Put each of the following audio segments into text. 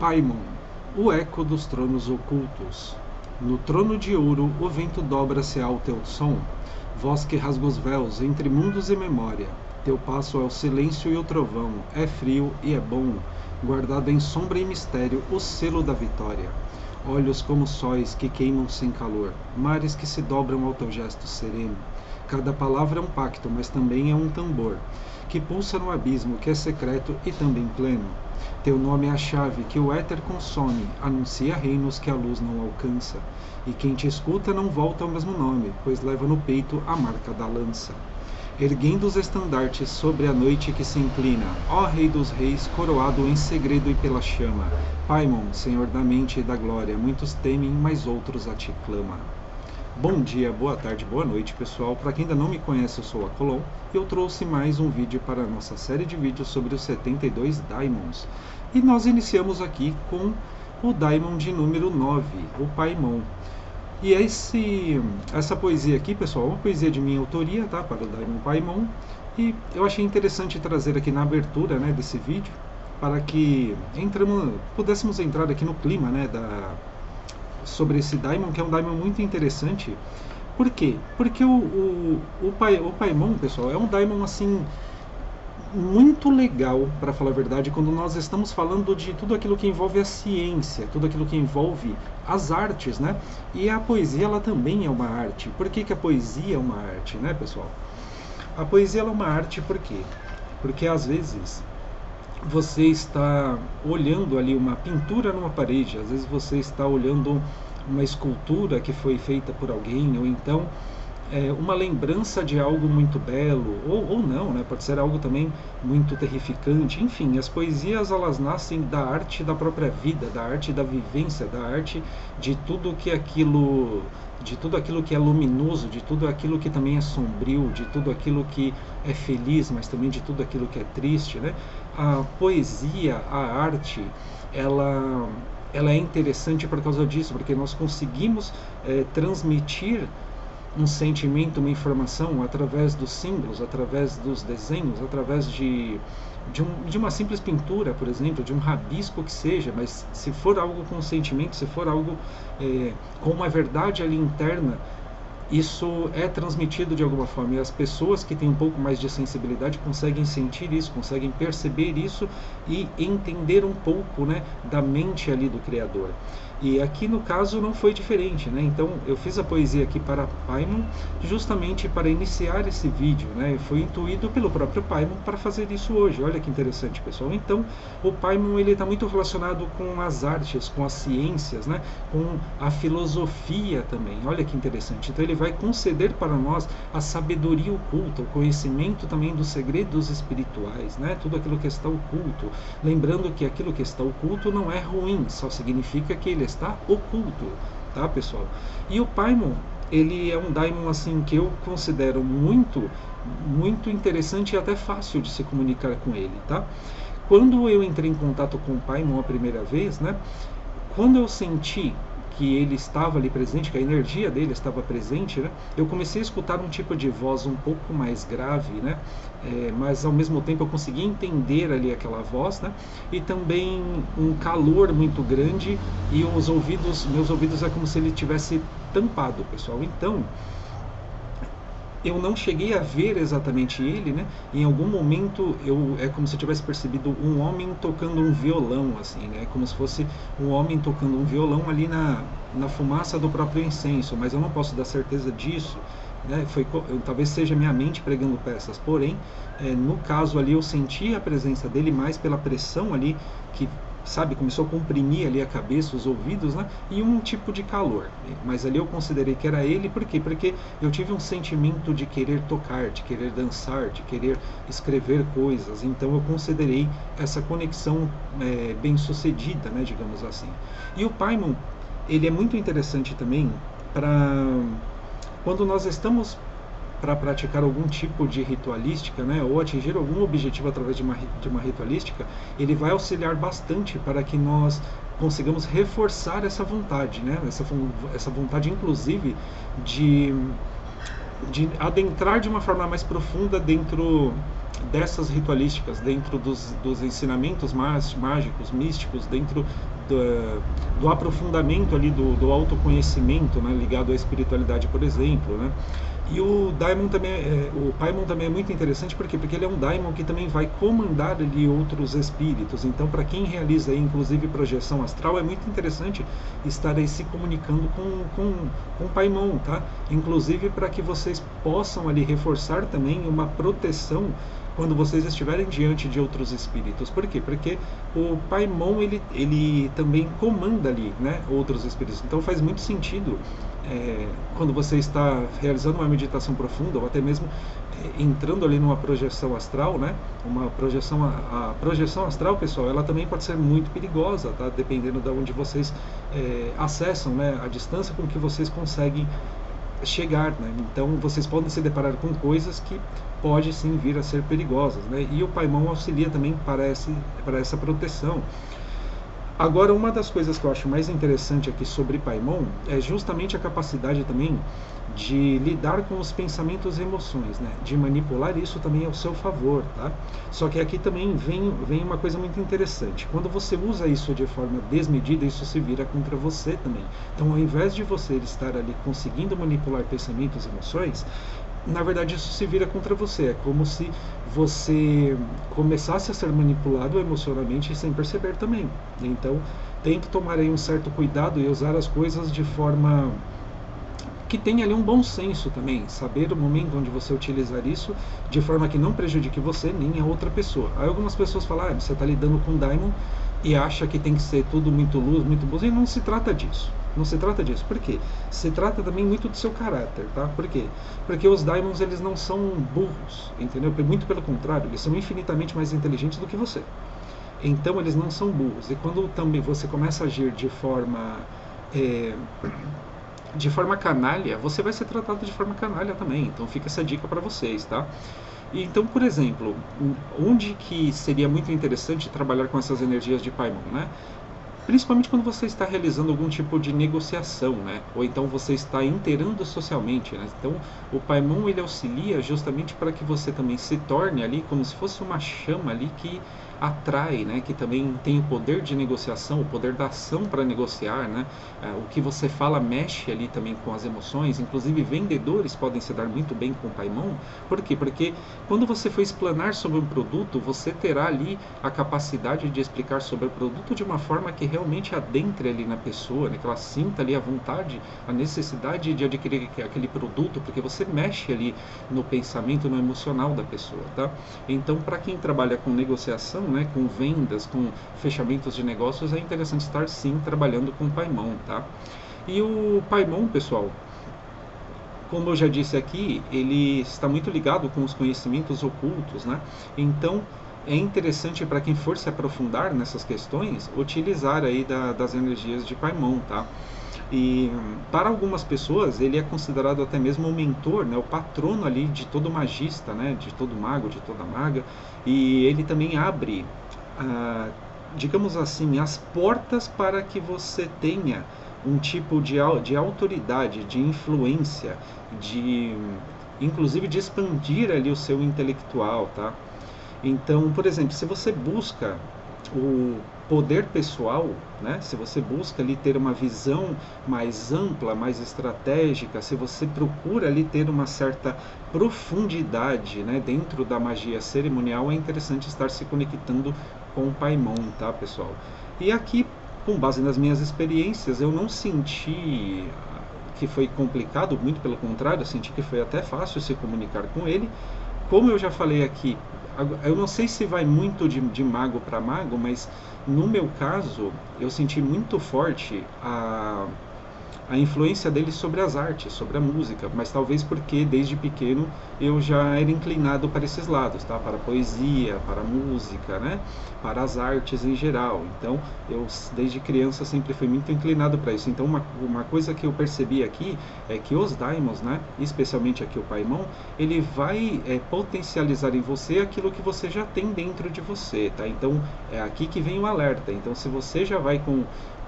Paimon, o eco dos tronos ocultos. No trono de ouro o vento dobra-se ao teu som, voz que rasga os véus entre mundos e memória. Teu passo é o silêncio e o trovão, é frio e é bom, guardado em sombra e mistério o selo da vitória. Olhos como sóis que queimam sem calor, mares que se dobram ao teu gesto sereno. Cada palavra é um pacto, mas também é um tambor, que pulsa no abismo, que é secreto e também pleno. Teu nome é a chave que o éter consome, anuncia reinos que a luz não alcança. E quem te escuta não volta ao mesmo nome, pois leva no peito a marca da lança. Erguendo os estandartes sobre a noite que se inclina, ó Rei dos Reis, coroado em segredo e pela chama. Paimon, Senhor da mente e da glória, muitos temem, mas outros a ti clamam. Bom dia, boa tarde, boa noite, pessoal. Para quem ainda não me conhece, eu sou a Colom e eu trouxe mais um vídeo para a nossa série de vídeos sobre os 72 Daimons. E nós iniciamos aqui com o Daimon de número 9, o Paimon. E essa poesia aqui, pessoal, é uma poesia de minha autoria, tá? Para o Daimon Paimon. E eu achei interessante trazer aqui na abertura, né, desse vídeo, para que pudéssemos entrar aqui no clima, né, sobre esse Daimon, que é um Daimon muito interessante. Por quê? Porque o Paimon, pessoal, é um Daimon assim muito legal, para falar a verdade, quando nós estamos falando de tudo aquilo que envolve a ciência, tudo aquilo que envolve as artes, né? E a poesia, ela também é uma arte. Por que a poesia é uma arte, né, pessoal? A poesia ela é uma arte por quê? Porque às vezes você está olhando ali uma pintura numa parede, às vezes você está olhando uma escultura que foi feita por alguém, ou então uma lembrança de algo muito belo, ou não, né? Pode ser algo também muito terrificante. Enfim, as poesias elas nascem da arte da própria vida, da arte da vivência, da arte de tudo aquilo que é luminoso, de tudo aquilo que também é sombrio, de tudo aquilo que é feliz, mas também de tudo aquilo que é triste, né? A poesia, a arte, ela é interessante por causa disso, porque nós conseguimos transmitir um sentimento, uma informação através dos símbolos, através dos desenhos, através de uma simples pintura, por exemplo, de um rabisco que seja, mas se for algo com sentimento, se for algo com uma verdade ali interna, isso é transmitido de alguma forma, e as pessoas que têm um pouco mais de sensibilidade conseguem sentir isso, conseguem perceber isso e entender um pouco, né, da mente ali do Criador. E aqui no caso não foi diferente, né? Então eu fiz a poesia aqui para Paimon justamente para iniciar esse vídeo, né? Foi intuído pelo próprio Paimon para fazer isso hoje. Olha que interessante, pessoal. Então o Paimon ele está muito relacionado com as artes, com as ciências, né? Com a filosofia também. Olha que interessante. Então ele vai conceder para nós a sabedoria oculta, o conhecimento também dos segredos espirituais, né? Tudo aquilo que está oculto. Lembrando que aquilo que está oculto não é ruim, só significa que ele está oculto, tá, pessoal? E o Paimon, ele é um Daimon assim que eu considero muito interessante e até fácil de se comunicar com ele, tá? Quando eu entrei em contato com o Paimon a primeira vez, né? Quando eu senti que ele estava ali presente, que a energia dele estava presente, né? Eu comecei a escutar um tipo de voz um pouco mais grave, né? Mas ao mesmo tempo eu consegui entender ali aquela voz, né? E também um calor muito grande e meus ouvidos é como se ele tivesse tampado, pessoal. Então eu não cheguei a ver exatamente ele, né? Em algum momento é como se eu tivesse percebido um homem tocando um violão, assim, né? Como se fosse um homem tocando um violão ali na fumaça do próprio incenso, mas eu não posso dar certeza disso, né? Talvez seja minha mente pregando peças, porém, no caso ali eu senti a presença dele mais pela pressão ali que começou a comprimir ali a cabeça, os ouvidos, né? E um tipo de calor. Mas ali eu considerei que era ele, por quê? Porque eu tive um sentimento de querer tocar, de querer dançar, de querer escrever coisas. Então eu considerei essa conexão bem sucedida, né? Digamos assim. E o Paimon, ele é muito interessante também para quando nós estamos para praticar algum tipo de ritualística, né, ou atingir algum objetivo através de uma ritualística, ele vai auxiliar bastante para que nós consigamos reforçar essa vontade, né, essa vontade inclusive de adentrar de uma forma mais profunda dentro dessas ritualísticas, dentro dos ensinamentos mágicos, místicos, dentro do aprofundamento ali do autoconhecimento, né, ligado à espiritualidade, por exemplo, né? E o Daimon também, o Paimon também é muito interessante, por quê? Porque ele é um Daimon que também vai comandar ali outros espíritos. Então, para quem realiza aí, inclusive projeção astral, é muito interessante estar aí se comunicando com o Paimon, tá? Inclusive para que vocês possam ali reforçar também uma proteção quando vocês estiverem diante de outros espíritos. Por quê? Porque o Paimon, ele também comanda ali, né, outros espíritos. Então faz muito sentido, quando você está realizando uma meditação profunda, ou até mesmo entrando ali numa projeção astral, né, uma projeção, a projeção astral, pessoal, ela também pode ser muito perigosa, tá? Dependendo de onde vocês acessam, né, a distância com que vocês conseguem chegar, né? Então vocês podem se deparar com coisas que pode sim vir a ser perigosas, né? E o Paimon auxilia também para essa proteção. Agora, uma das coisas que eu acho mais interessante aqui sobre Paimon é justamente a capacidade também de lidar com os pensamentos e emoções, né? De manipular isso também ao seu favor, tá? Só que aqui também vem uma coisa muito interessante. Quando você usa isso de forma desmedida, isso se vira contra você também. Então, ao invés de você estar ali conseguindo manipular pensamentos e emoções, na verdade isso se vira contra você. É como se você começasse a ser manipulado emocionalmente sem perceber também. Então tem que tomar aí um certo cuidado e usar as coisas de forma que tenha ali um bom senso também, saber o momento onde você utilizar isso de forma que não prejudique você nem a outra pessoa. Aí algumas pessoas falam, você está lidando com Daimon e acha que tem que ser tudo muito luz, muito bom, e não se trata disso. Não se trata disso. Por quê? Se trata também muito do seu caráter, tá? Por quê? Porque os Daimons, eles não são burros, entendeu? Muito pelo contrário, eles são infinitamente mais inteligentes do que você. Então, eles não são burros. E quando também você começa a agir de forma canalha, você vai ser tratado de forma canalha também. Então, fica essa dica para vocês, tá? Então, por exemplo, onde que seria muito interessante trabalhar com essas energias de Paimon, né? Principalmente quando você está realizando algum tipo de negociação, né? Ou então você está inteirando socialmente, né? Então, o Paimon, ele auxilia justamente para que você também se torne ali como se fosse uma chama ali que atrai, né? Que também tem o poder de negociação, o poder da ação para negociar, né? O que você fala mexe ali também com as emoções. Inclusive, vendedores podem se dar muito bem com o Paimon. Por quê? Porque quando você for explanar sobre um produto, você terá ali a capacidade de explicar sobre o produto de uma forma que realmente adentre ali na pessoa, né? Que ela sinta ali a vontade, a necessidade de adquirir aquele produto, porque você mexe ali no pensamento, no emocional da pessoa, tá? Então, para quem trabalha com negociação, né, com vendas, com fechamentos de negócios, é interessante estar sim trabalhando com o Paimon, tá? E o Paimon, pessoal, como eu já disse aqui, ele está muito ligado com os conhecimentos ocultos, né? Então, é interessante para quem for se aprofundar nessas questões, utilizar aí das energias de Paimon, tá? E para algumas pessoas, ele é considerado até mesmo o mentor, né? O patrono ali de todo magista, né? De todo mago, de toda maga. E ele também abre, digamos assim, as portas para que você tenha um tipo de autoridade, de influência, inclusive de expandir ali o seu intelectual, tá? Então, por exemplo, se você busca o poder pessoal, né? Se você busca ali ter uma visão mais ampla, mais estratégica, se você procura ali ter uma certa profundidade, né, dentro da magia cerimonial, é interessante estar se conectando com o Paimon, tá, pessoal? E aqui, com base nas minhas experiências, eu não senti que foi complicado, muito pelo contrário, eu senti que foi até fácil se comunicar com ele. Como eu já falei aqui, eu não sei se vai muito de mago para mago, mas no meu caso, eu senti muito forte a influência dele sobre as artes, sobre a música, mas talvez porque desde pequeno eu já era inclinado para esses lados, tá? Para a poesia, para a música, né? Para as artes em geral. Então, eu desde criança sempre fui muito inclinado para isso. Então, uma coisa que eu percebi aqui é que os Daimons, né? Especialmente aqui o Paimon, ele vai potencializar em você aquilo que você já tem dentro de você, tá? Então, é aqui que vem o alerta. Então, se você já vai com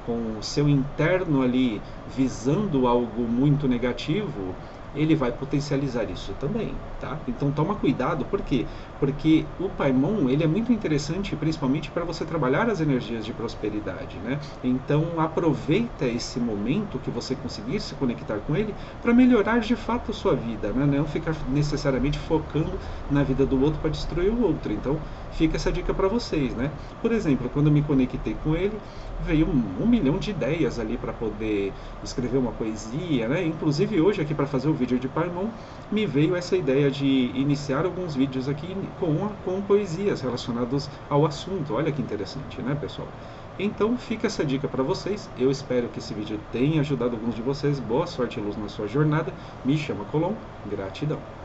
o seu interno ali visando algo muito negativo, ele vai potencializar isso também, tá? Então toma cuidado, por quê? Porque o Paimon, ele é muito interessante, principalmente para você trabalhar as energias de prosperidade, né? Então aproveita esse momento que você conseguir se conectar com ele para melhorar de fato a sua vida, né? Não ficar necessariamente focando na vida do outro para destruir o outro. Então fica essa dica para vocês, né? Por exemplo, quando eu me conectei com ele, veio um milhão de ideias ali para poder escrever uma poesia, né? Inclusive hoje aqui para fazer o vídeo de Paimon, me veio essa ideia de iniciar alguns vídeos aqui com poesias relacionadas ao assunto. Olha que interessante, né, pessoal? Então fica essa dica para vocês. Eu espero que esse vídeo tenha ajudado alguns de vocês. Boa sorte e luz na sua jornada. Me chama Colom. Gratidão.